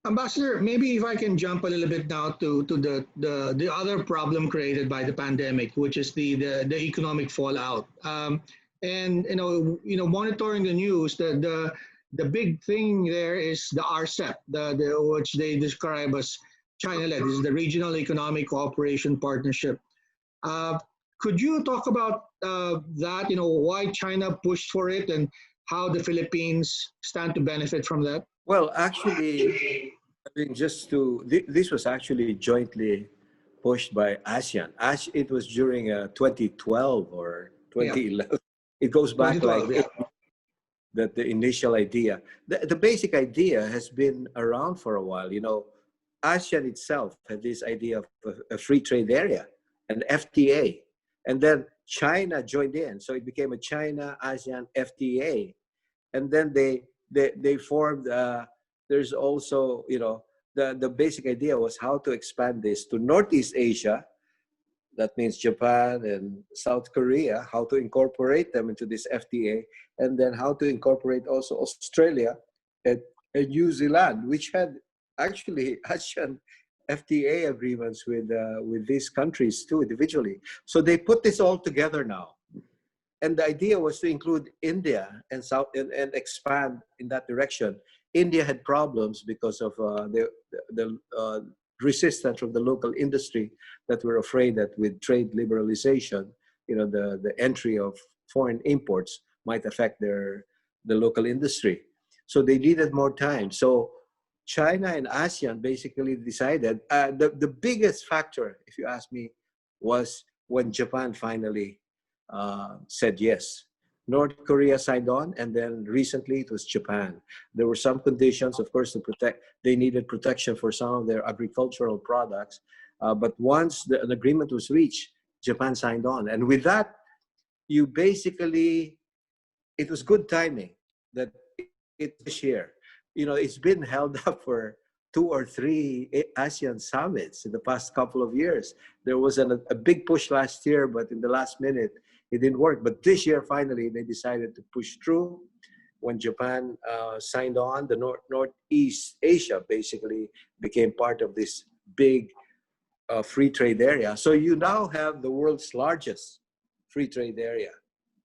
Ambassador, maybe if I can jump a little bit now to the other problem created by the pandemic, which is the economic fallout. And monitoring the news, the big thing there is the Rcep, which they describe as China-led. This is the Regional Economic Cooperation Partnership. Uh, could you talk about that? Why China pushed for it and how the Philippines stand to benefit from that? Well, actually, I mean, this was actually jointly pushed by ASEAN. It was during 2012 or Yeah, 2011. It goes back like 2012. Yeah. that the initial idea. The basic idea has been around for a while. ASEAN itself had this idea of a free trade area, an FTA. And then China joined in. So it became a China-ASEAN FTA. And then they formed, there's also, the basic idea was how to expand this to Northeast Asia. That means Japan and South Korea, how to incorporate them into this FTA, and then how to incorporate also Australia and New Zealand, which had actually ASEAN FTA agreements with these countries too individually. So they put this all together now. And the idea was to include India and and expand in that direction. India had problems because of the resistance from the local industry that were afraid that with trade liberalization, the entry of foreign imports might affect the local industry. So they needed more time. So China and ASEAN basically decided. The biggest factor, if you ask me, was when Japan finally said yes. North Korea signed on, and then recently it was Japan. There were some conditions, of course, to protect. They needed protection for some of their agricultural products. But once an agreement was reached, Japan signed on. And with that, it was good timing that it's this year. It's been held up for 2 or 3 ASEAN summits in the past couple of years. There was a big push last year, but in the last minute, it didn't work. But this year, finally, they decided to push through. When Japan signed on, the Northeast Asia basically became part of this big free trade area. So you now have the world's largest free trade area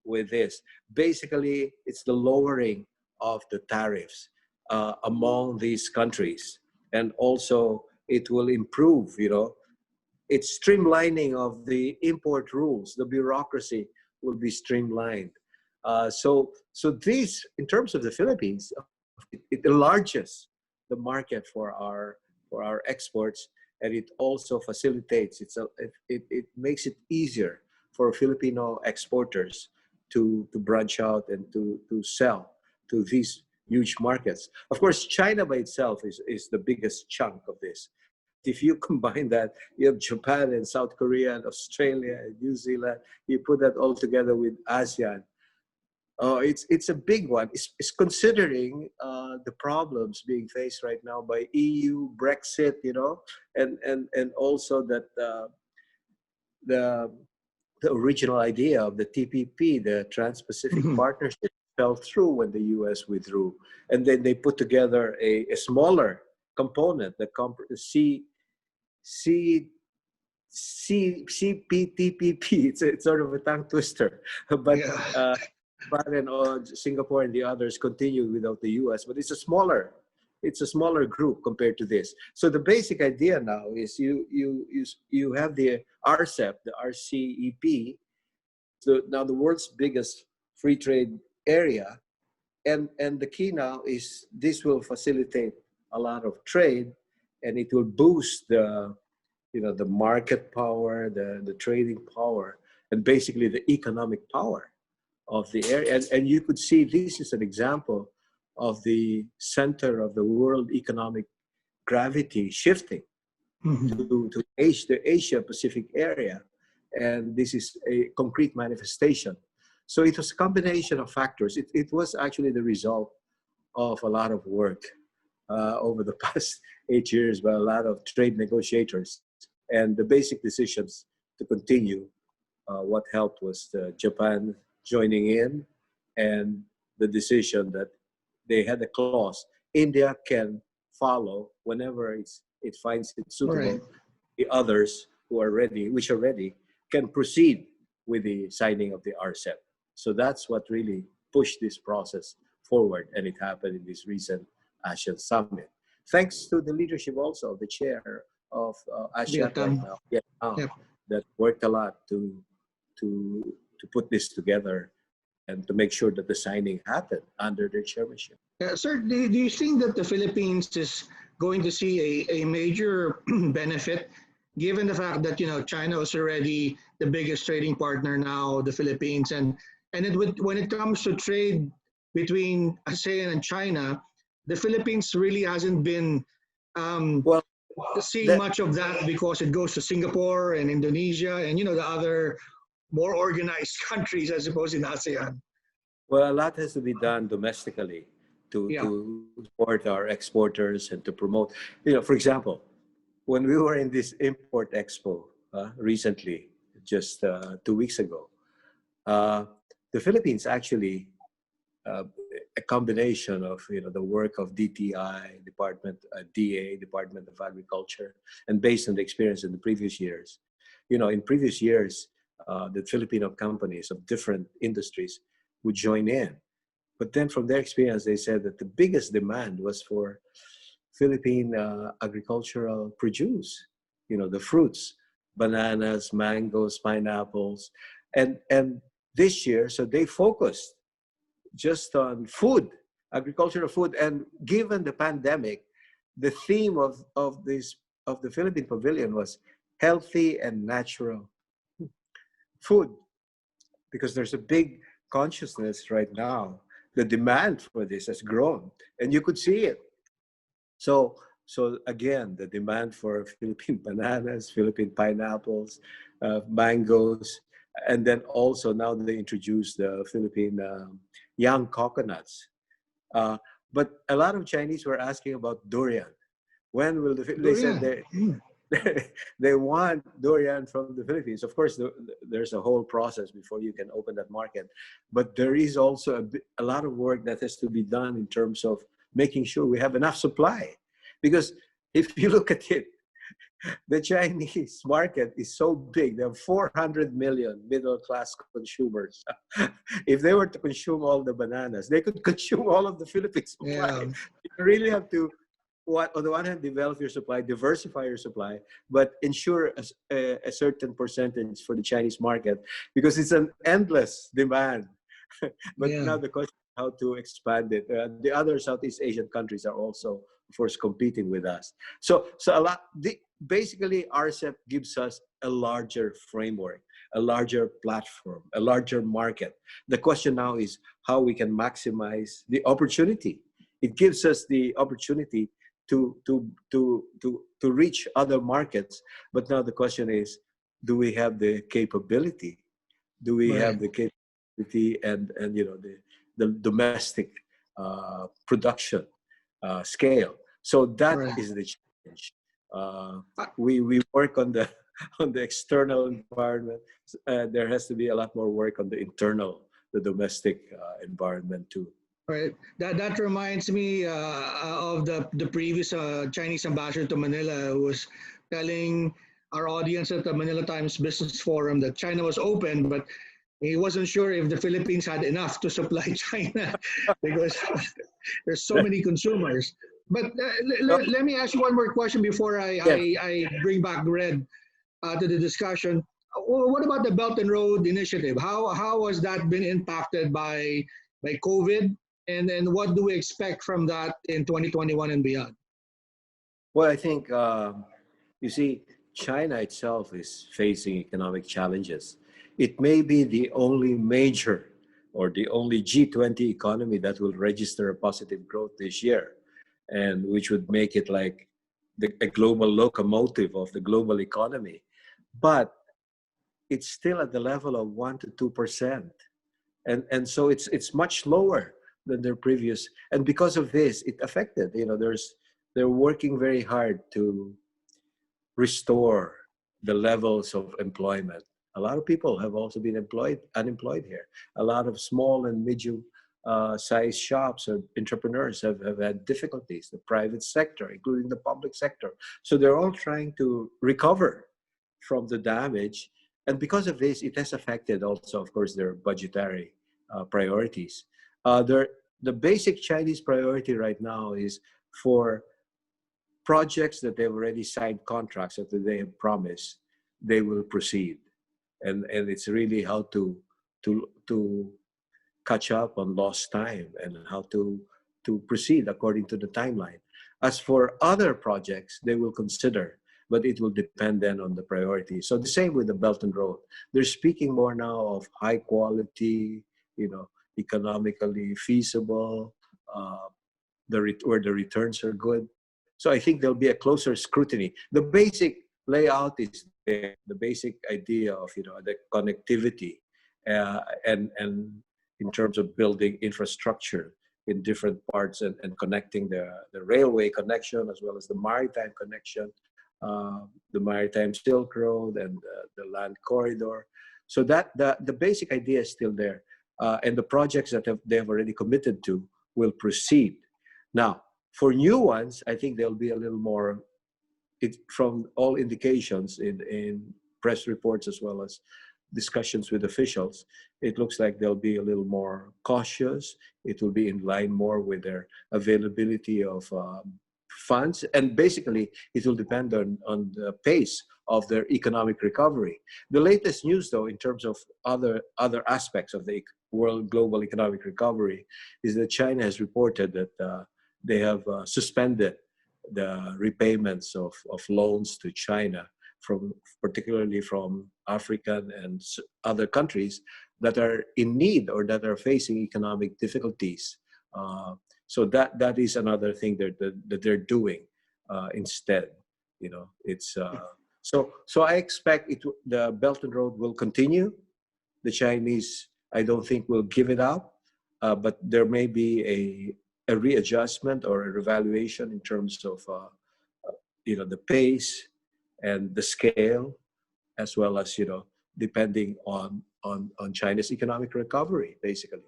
with this. Basically, it's the lowering of the tariffs among these countries. And also, it will improve, it's streamlining of the import rules. The bureaucracy will be streamlined. So this, in terms of the Philippines, it enlarges the market for our exports, and it also facilitates. It makes it easier for Filipino exporters to branch out and to sell to these huge markets. Of course, China by itself is the biggest chunk of this. If you combine that, you have Japan and South Korea and Australia and New Zealand, you put that all together with ASEAN. It's a big one. It's considering the problems being faced right now by EU, Brexit, and also that the original idea of the TPP, the Trans-Pacific Partnership, fell through when the US withdrew. And then they put together a smaller component, the CPTPP. It's sort of a tongue twister. But Yeah. Japan and Singapore and the others continue without the US, but it's a smaller group compared to this. So the basic idea now is you have the Rcep, the RCEP, now the world's biggest free trade area, and the key now is this will facilitate a lot of trade, and it will boost the market power, the trading power, and basically the economic power of the area. And you could see this is an example of the center of the world economic gravity shifting to the Asia Pacific area. And this is a concrete manifestation. So it was a combination of factors. It was actually the result of a lot of work over the past 8 years by a lot of trade negotiators. And the basic decisions to continue, what helped was Japan joining in, and the decision that they had a clause India can follow whenever it finds it Right. suitable. The others who are ready, which are ready, can proceed with the signing of the RCEP. So that's what really pushed this process forward, and it happened in this recent ASEAN summit. Thanks to the leadership also of the chair of ASEAN right Vietnam. now, Vietnam, Yep. that worked a lot to put this together and to make sure that the signing happened under their chairmanship. Sir, do you think that the Philippines is going to see a major benefit given the fact that China is already the biggest trading partner now, the Philippines, and when it comes to trade between ASEAN and China, the Philippines really hasn't been um, Well, seeing that much of that because it goes to Singapore and Indonesia and the other more organized countries, I suppose, in ASEAN. well, a lot has to be done domestically Yeah. to support our exporters and to promote. For example, when we were in this import expo recently, just 2 weeks ago, uh, the Philippines actually uh, a combination of the work of DTI Department, DA Department of Agriculture, and based on the experience in the previous years, in previous years, the Filipino companies of different industries would join in. But then from their experience, they said that the biggest demand was for Philippine agricultural produce, the fruits, bananas, mangoes, pineapples. And this year, so they focused just on food, agricultural food. And given the pandemic, the theme of the Philippine Pavilion was healthy and natural food, because there's a big consciousness right now. The demand for this has grown, and you could see it. So again, the demand for Philippine bananas, Philippine pineapples, mangoes, and then also now they introduced the Philippine young coconuts. Uh, but a lot of Chinese were asking about durian. When will they said Durian. Mm. they want durian from the Philippines. Of course, there's a whole process before you can open that market. But there is also a lot of work that has to be done in terms of making sure we have enough supply. Because if you look at it, the Chinese market is so big. They have 400 million middle-class consumers. If they were to consume all the bananas, they could consume all of the Philippine supply. Yeah. You really have to, on the one hand, develop your supply, diversify your supply, but ensure a certain percentage for the Chinese market, because it's an endless demand. But Yeah. now the question is how to expand it. The other Southeast Asian countries are also, of course, competing with us. So basically, RCEP gives us a larger framework, a larger platform, a larger market. The question now is how we can maximize the opportunity. It gives us the opportunity to reach other markets. But now the question is, do we have the capability? Do we Right. have the capability and the domestic production scale? So that Right. is the challenge. Uh, Uh, we work on the on the external environment. There has to be a lot more work on the internal, the domestic environment too. Right. That reminds me of the previous Chinese ambassador to Manila, who was telling our audience at the Manila Times Business Forum that China was open, but he wasn't sure if the Philippines had enough to supply China because there's so many consumers. But let me ask you one more question before Yes. I bring back Red to the discussion. What about the Belt and Road Initiative? How has that been impacted by COVID? And what do we expect from that in 2021 and beyond? Well, I think you see, China itself is facing economic challenges. It may be the only major or the only G20 economy that will register a positive growth this year, and which would make it like a global locomotive of the global economy. But it's still at the level of 1 to 2%, and so it's much lower than their previous. And because of this, it affected. They're working very hard to restore the levels of employment. A lot of people have also been unemployed here. A lot of small and medium size shops or entrepreneurs have had difficulties, the private sector, including the public sector. So they're all trying to recover from the damage. And because of this, it has affected also, of course, their budgetary priorities. The basic Chinese priority right now is for projects that they've already signed contracts that they have promised, they will proceed. And it's really how to catch up on lost time and how to proceed according to the timeline. As for other projects, they will consider, but it will depend then on the priority. So the same with the Belt and Road. They're speaking more now of high quality, economically feasible, where the returns are good. So I think there'll be a closer scrutiny. The basic layout is there, the basic idea of the connectivity, and in terms of building infrastructure in different parts and connecting the railway connection as well as the maritime connection, the maritime Silk Road and the land corridor. So that the basic idea is still there, and the projects that they have already committed to will proceed. Now, for new ones, I think there'll be a little more. From all indications in press reports as well as discussions with officials, it looks like they'll be a little more cautious. It will be in line more with their availability of funds, and basically it will depend on the pace of their economic recovery. The latest news, though, in terms of other aspects of the world global economic recovery, is that China has reported that they have suspended the repayments of loans to China, particularly from African and other countries that are in need or that are facing economic difficulties. So that is another thing that they're doing instead. It's so I expect the Belt and Road will continue. The Chinese, I don't think, will give it up, but there may be a readjustment or a revaluation in terms of the pace and the scale, as well as depending on China's economic recovery, basically.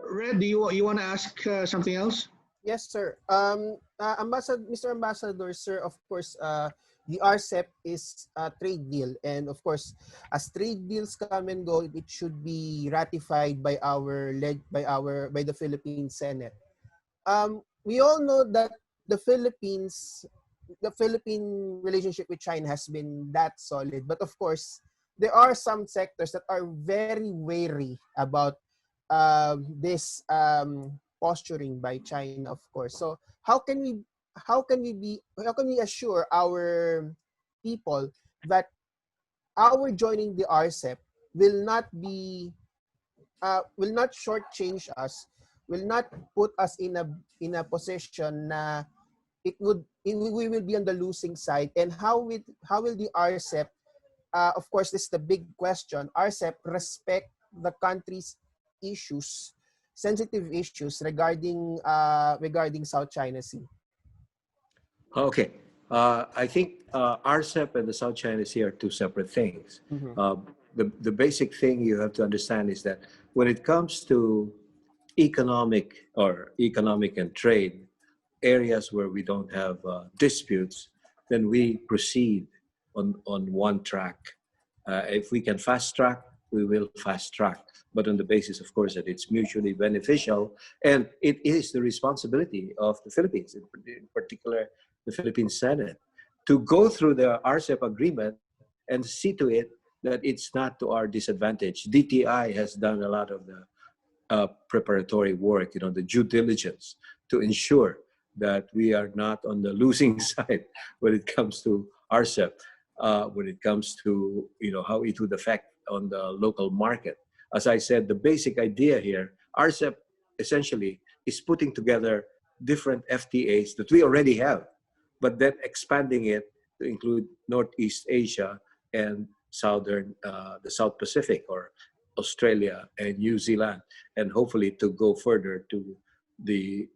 Red, do you want to ask something else? Yes, sir. Mr. Ambassador, sir, of course, the Rcep is a trade deal, and of course, as trade deals come and go, it should be ratified by the Philippine Senate. We all know that the Philippine relationship with China has been that solid, but of course, there are some sectors that are very wary about this posturing by China, of course. So how can we assure our people that our joining the RCEP will not shortchange us, will not put us in a position na we will be on the losing side, and how will the RCEP, of course, this is the big question, RCEP respect the country's issues, sensitive issues regarding South China Sea? Okay. I think RCEP and the South China Sea are two separate things. Mm-hmm. The basic thing you have to understand is that when it comes to economic and trade areas where we don't have disputes, then we proceed on one track. If we can fast track, we will fast track, but on the basis, of course, that it's mutually beneficial, and it is the responsibility of the Philippines, in particular the Philippine Senate, to go through the RCEP agreement and see to it that it's not to our disadvantage. DTI has done a lot of the preparatory work, the due diligence to ensure that we are not on the losing side when it comes to RCEP, when it comes to how it would affect on the local market. As I said, the basic idea here, RCEP essentially is putting together different FTAs that we already have, but then expanding it to include Northeast Asia and the South Pacific, or Australia and New Zealand, and hopefully to go further to the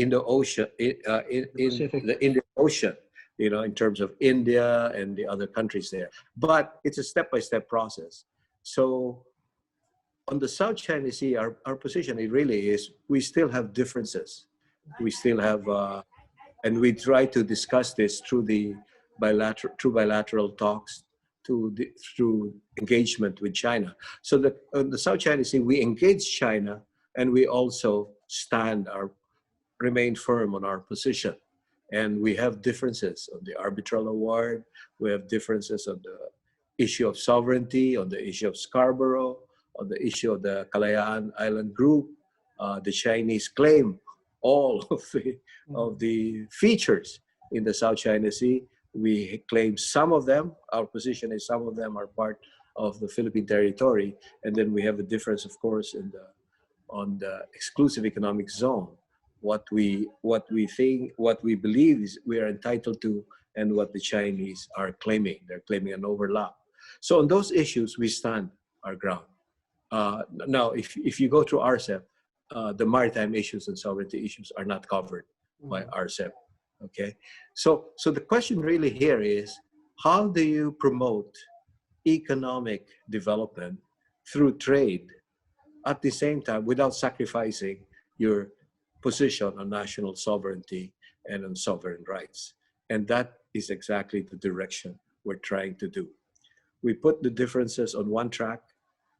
Indo-Ocean, in Pacific. the Indian Ocean, in terms of India and the other countries there. But it's a step-by-step process. So on the South China Sea, our position, it really is, we still have differences. We still have, and we try to discuss this through bilateral talks, through engagement with China. So on the South China Sea, we engage China, and we also remain firm on our position. And we have differences on the arbitral award. We have differences on the issue of sovereignty, on the issue of Scarborough, on the issue of the Kalayaan Island Group. The Chinese claim all of the features in the South China Sea. We claim some of them. Our position is some of them are part of the Philippine territory. And then we have a difference, of course, on the exclusive economic zone. What we think, what we believe is we are entitled to, and what the Chinese are claiming. They're claiming an overlap. So on those issues, we stand our ground. Now, if you go through Rcep, the maritime issues and sovereignty issues are not covered by Rcep. Okay, so the question really here is, how do you promote economic development through trade at the same time without sacrificing your position on national sovereignty and on sovereign rights? And that is exactly the direction we're trying to do. We put the differences on one track,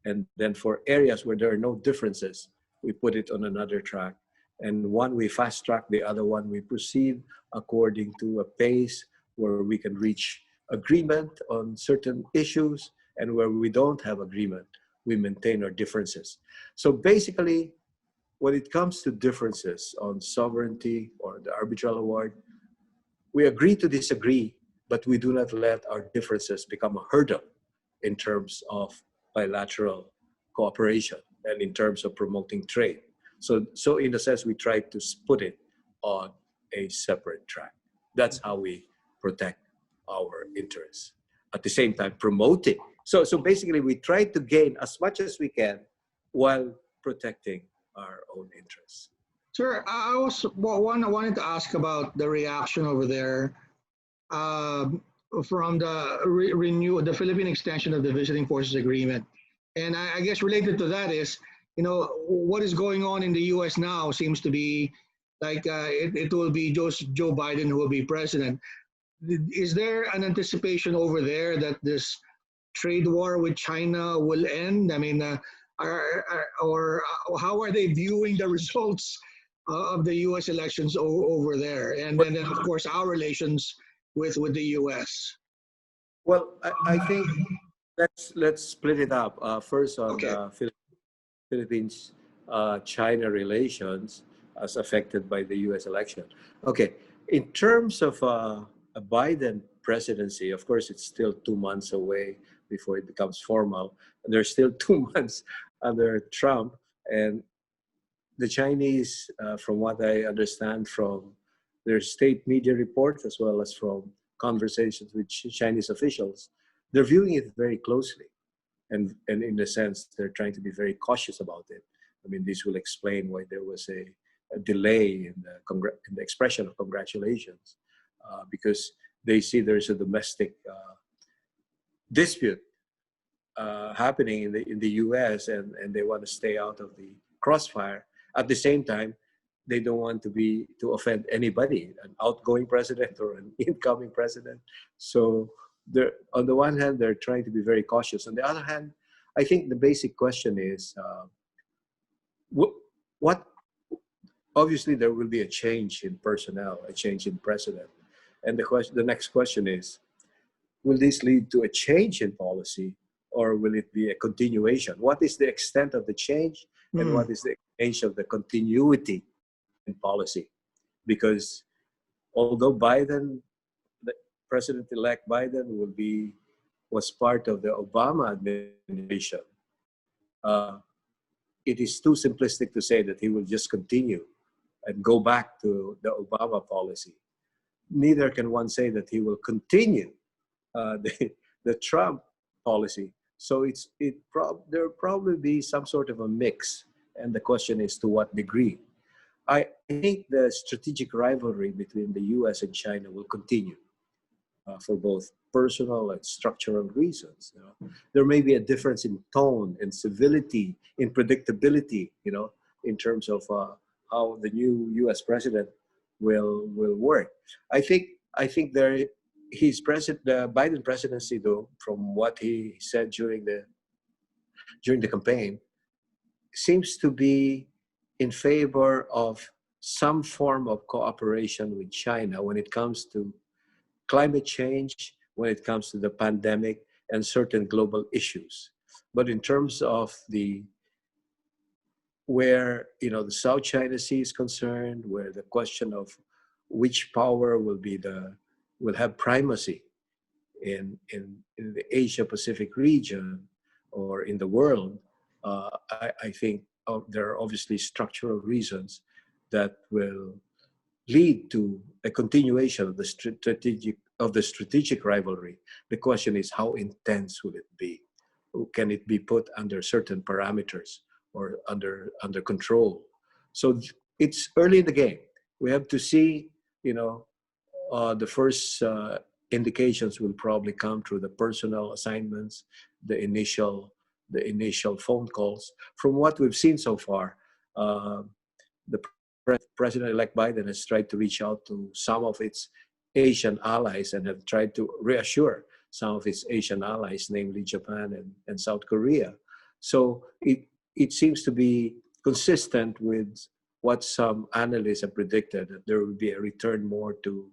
and then for areas where there are no differences, we put it on another track. And one we fast track, the other one we proceed according to a pace where we can reach agreement on certain issues, and where we don't have agreement, we maintain our differences. So basically, when it comes to differences on sovereignty or the arbitral award, we agree to disagree, but we do not let our differences become a hurdle in terms of bilateral cooperation and in terms of promoting trade. So in a sense, we try to put it on a separate track. That's how we protect our interests. At the same time, promoting. So basically, we try to gain as much as we can while protecting our own interests. Sir, I wanted to ask about the reaction over there from the Philippine extension of the Visiting Forces Agreement. And I guess related to that is, what is going on in the U.S. now seems to be like it will be Joe Biden who will be president. Is there an anticipation over there that this trade war with China will end? I mean, or how are they viewing the results of the U.S. elections over there, and then of course our relations with the U.S.? Well, I think let's split it up. First on Okay. Philippines China relations as affected by the U.S. election. Okay, in terms of a Biden presidency, of course, it's still 2 months away before it becomes formal. There's still 2 months under Trump, and the Chinese, from what I understand from their state media reports as well as from conversations with Chinese officials, they're viewing it very closely. And in a sense, they're trying to be very cautious about it. I mean, this will explain why there was a delay in the expression of congratulations, because they see there's a domestic dispute happening in the U.S. and they want to stay out of the crossfire. At the same time, they don't want to offend anybody, an outgoing president or an incoming president. So on the one hand, they're trying to be very cautious. On the other hand, I think the basic question is, what obviously there will be a change in personnel, a change in president. And the next question is, will this lead to a change in policy, or will it be a continuation? What is the extent of the change, and what is the extent of the continuity in policy? Because although President-elect Biden was part of the Obama administration, it is too simplistic to say that he will just continue and go back to the Obama policy. Neither can one say that he will continue the Trump policy. So there will probably be some sort of a mix, and the question is to what degree. I think the strategic rivalry between the US and China will continue for both personal and structural reasons. You know? There may be a difference in tone, in civility, in predictability, you know, in terms of how the new US president will work. I think there his president the Biden presidency, though, from what he said during the campaign, seems to be in favor of some form of cooperation with China when it comes to climate change, when it comes to the pandemic and certain global issues. But in terms of the where the South China Sea is concerned, where the question of which power will have primacy in the Asia Pacific region or in the world, I think there are obviously structural reasons that will lead to a continuation of the strategic rivalry. The question is, how intense will it be? Can it be put under certain parameters or under control? So it's early in the game. We have to see, the first indications will probably come through the personal assignments, the initial phone calls. From what we've seen so far, the President-elect Biden has tried to reach out to some of its Asian allies and have tried to reassure some of its Asian allies, namely Japan and South Korea. So it seems to be consistent with what some analysts have predicted, that there will be a return more to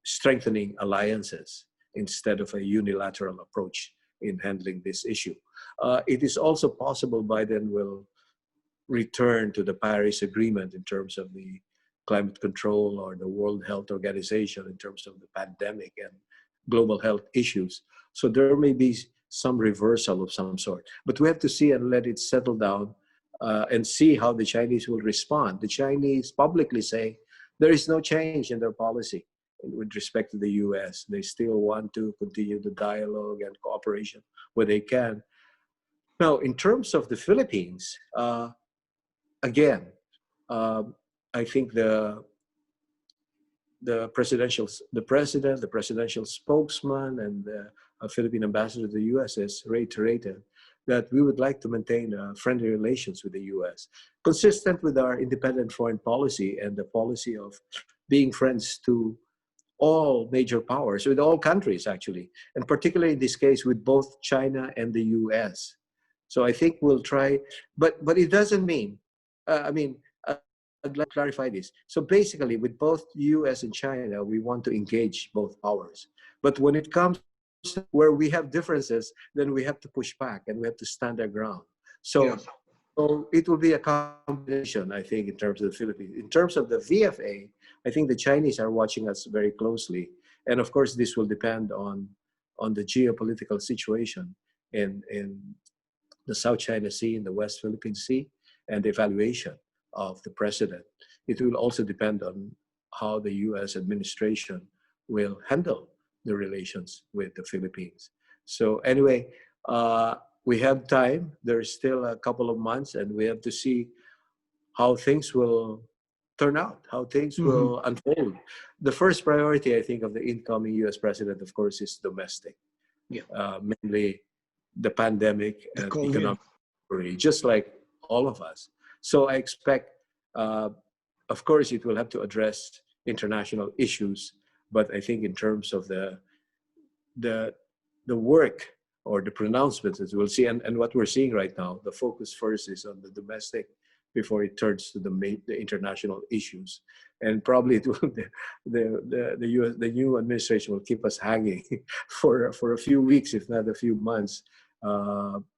strengthening alliances instead of a unilateral approach in handling this issue. It is also possible Biden will return to the Paris Agreement in terms of the climate control, or the World Health Organization in terms of the pandemic and global health issues. So there may be some reversal of some sort. But we have to see and let it settle down and see how the Chinese will respond. The Chinese publicly say there is no change in their policy with respect to the US. They still want to continue the dialogue and cooperation where they can. Now, in terms of the Philippines, again, I think the president, the presidential spokesman, and the Philippine ambassador to the US has reiterated that we would like to maintain friendly relations with the US, consistent with our independent foreign policy and the policy of being friends to all major powers, with all countries actually, and particularly in this case with both China and the US. So I think we'll try, but it doesn't mean, I'd like to clarify this. So basically, with both US and China, we want to engage both powers. But when it comes to where we have differences, then we have to push back and we have to stand our ground. So, Yeah. so it will be a combination, I think, in terms of the Philippines. In terms of the VFA, I think the Chinese are watching us very closely. And of course, this will depend on the geopolitical situation in the South China Sea, in the West Philippine Sea, and the evaluation of the president. It will also depend on how the US administration will handle the relations with the Philippines. So anyway, we have time. There's still a couple of months, and we have to see how things will turn out, how things will unfold. The first priority, I think, of the incoming US president, of course, is domestic, Yeah. mainly the pandemic The and COVID. economic recovery, just like all of us. So I expect, of course, it will have to address international issues, but I think in terms of the work or the pronouncements, as we'll see, and what we're seeing right now, the focus first is on the domestic before it turns to the international issues, and probably it will, the new administration will keep us hanging for a few weeks, if not a few months,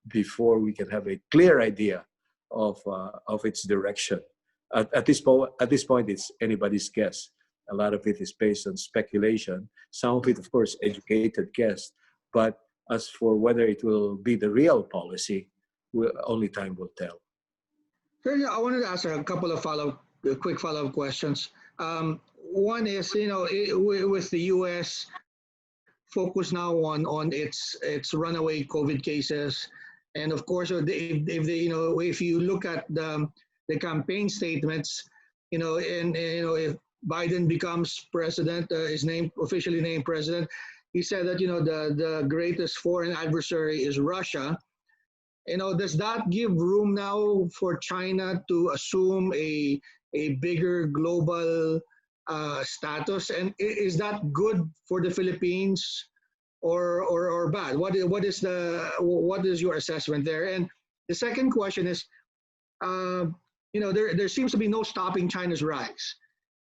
before we can have a clear idea of its direction. At this point, it's anybody's guess. A lot of it is based on speculation. Some of it, of course, educated guess. But as for whether it will be the real policy, only time will tell. So, yeah, I wanted to ask a couple of quick follow-up questions. One is, with the U.S. focus now on its runaway COVID cases, and of course, if you look at the campaign statements, and if Biden becomes president, is named officially named president, he said that the greatest foreign adversary is Russia. Does that give room now for China to assume a bigger global status? And is that good for the Philippines or bad? What is your assessment there? And the second question is, there seems to be no stopping China's rise.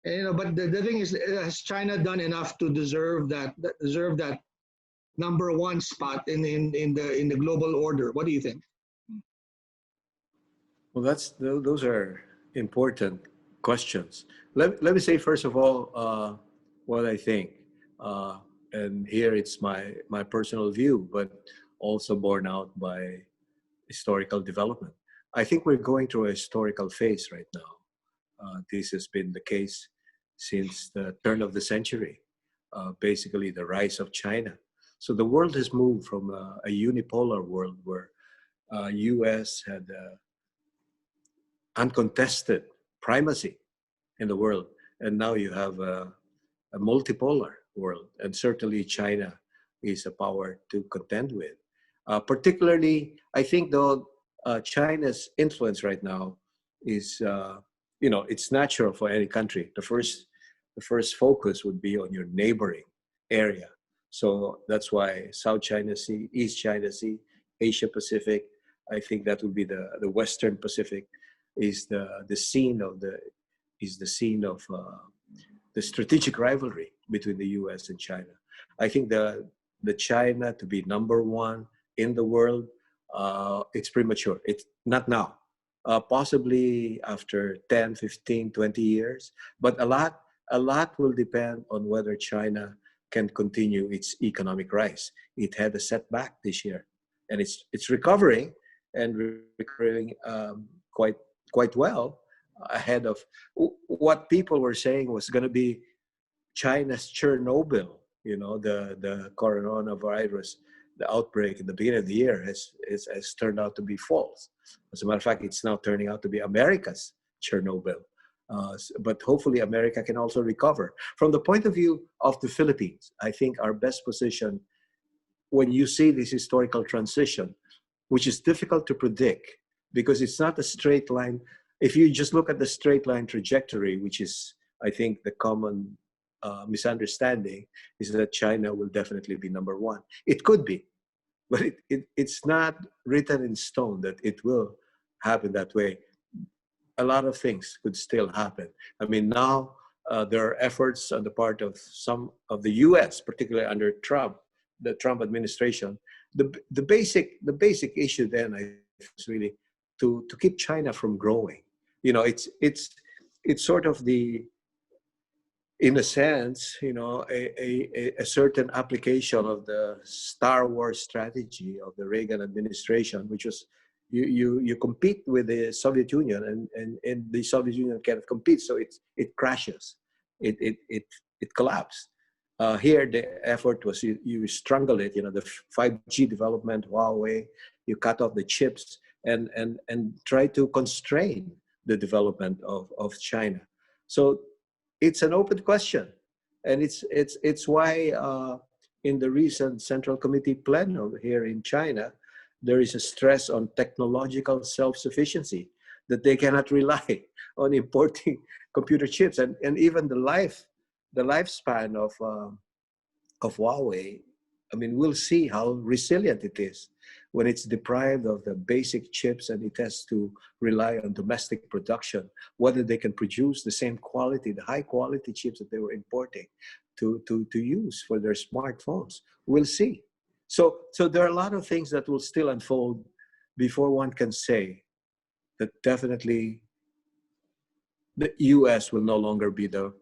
But the thing is, has China done enough to deserve that number one spot in the global order? What do you think? Well, those are important questions. Let me say first of all what I think, and here it's my personal view, but also borne out by historical development. I think we're going through a historical phase right now. This has been the case since the turn of the century, basically the rise of China. So the world has moved from a unipolar world where U.S. had uncontested primacy in the world, and now you have a multipolar world, and certainly China is a power to contend with. Particularly, I think though China's influence right now is, it's natural for any country. The first focus would be on your neighboring area. So that's why South China Sea, East China Sea, Asia Pacific. I think that would be the Western Pacific is the scene of the strategic rivalry between the U.S. and China. I think the China to be number one in the world, it's premature. It's not now. Possibly after 10, 15, 20 years. But a lot will depend on whether China can continue its economic rise. It had a setback this year, and it's recovering and recovering quite well ahead of what people were saying was going to be China's Chernobyl. The coronavirus, the outbreak in the beginning of the year has turned out to be false. As a matter of fact, it's now turning out to be America's Chernobyl. But hopefully America can also recover. From the point of view of the Philippines, I think our best position when you see this historical transition, which is difficult to predict because it's not a straight line. If you just look at the straight line trajectory, which is, I think, the common misunderstanding, is that China will definitely be number one. It could be, but it's not written in stone that it will happen that way. A lot of things could still happen. I mean, now there are efforts on the part of some of the U.S., particularly under Trump, the Trump administration. The basic issue then, I think, is really to keep China from growing. It's sort of in a sense, a certain application of the Star Wars strategy of the Reagan administration, which was you compete with the Soviet Union, and the Soviet Union cannot compete, so it crashes, it collapsed. Here the effort was you strangle it, the 5G development, Huawei, you cut off the chips and try to constrain the development of China. So it's an open question, and it's why in the recent Central Committee plenum here in China, there is a stress on technological self-sufficiency, that they cannot rely on importing computer chips, and even the lifespan of Huawei. I mean, we'll see how resilient it is when it's deprived of the basic chips and it has to rely on domestic production, whether they can produce the same quality, the high quality chips that they were importing to use for their smartphones. We'll see. So there are a lot of things that will still unfold before one can say that definitely the US will no longer be the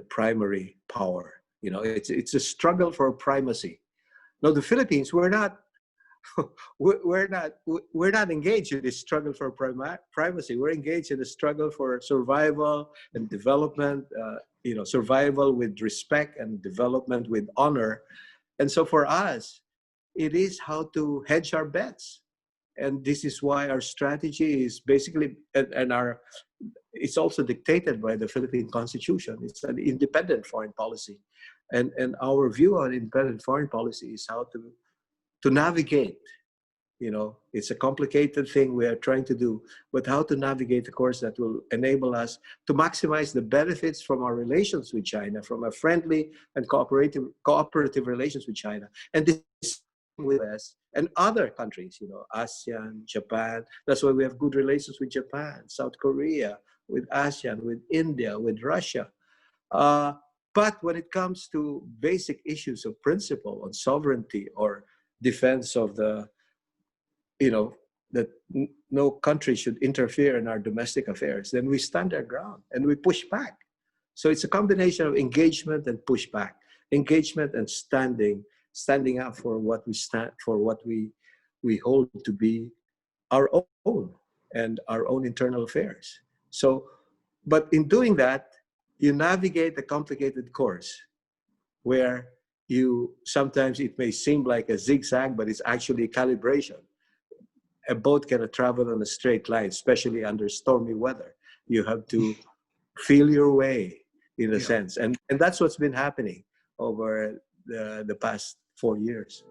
primary power. It's a struggle for primacy. Now, the Philippines, we're not engaged in this struggle for primacy. We're engaged in a struggle for survival and development, survival with respect and development with honor. And so for us, it is how to hedge our bets. And this is why our strategy is basically, and our, it's also dictated by the Philippine Constitution. It's an independent foreign policy. And our view on independent foreign policy is how to navigate. You know, it's a complicated thing we are trying to do, but how to navigate the course that will enable us to maximize the benefits from our relations with China, from a friendly and cooperative relations with China, and this with us and other countries, you know, ASEAN, Japan. That's why we have good relations with Japan, South Korea, with ASEAN, with India, with Russia. But when it comes to basic issues of principle on sovereignty or defense of the, you know, that no country should interfere in our domestic affairs, then we stand our ground and we push back. So it's a combination of engagement and pushback, engagement and standing up for what we stand for, what we hold to be our own and our own internal affairs. So, but in doing that, you navigate a complicated course where you sometimes it may seem like a zigzag, but it's actually calibration. A boat cannot travel on a straight line, especially under stormy weather. You have to feel your way in a sense. And that's what's been happening over the past 4 years.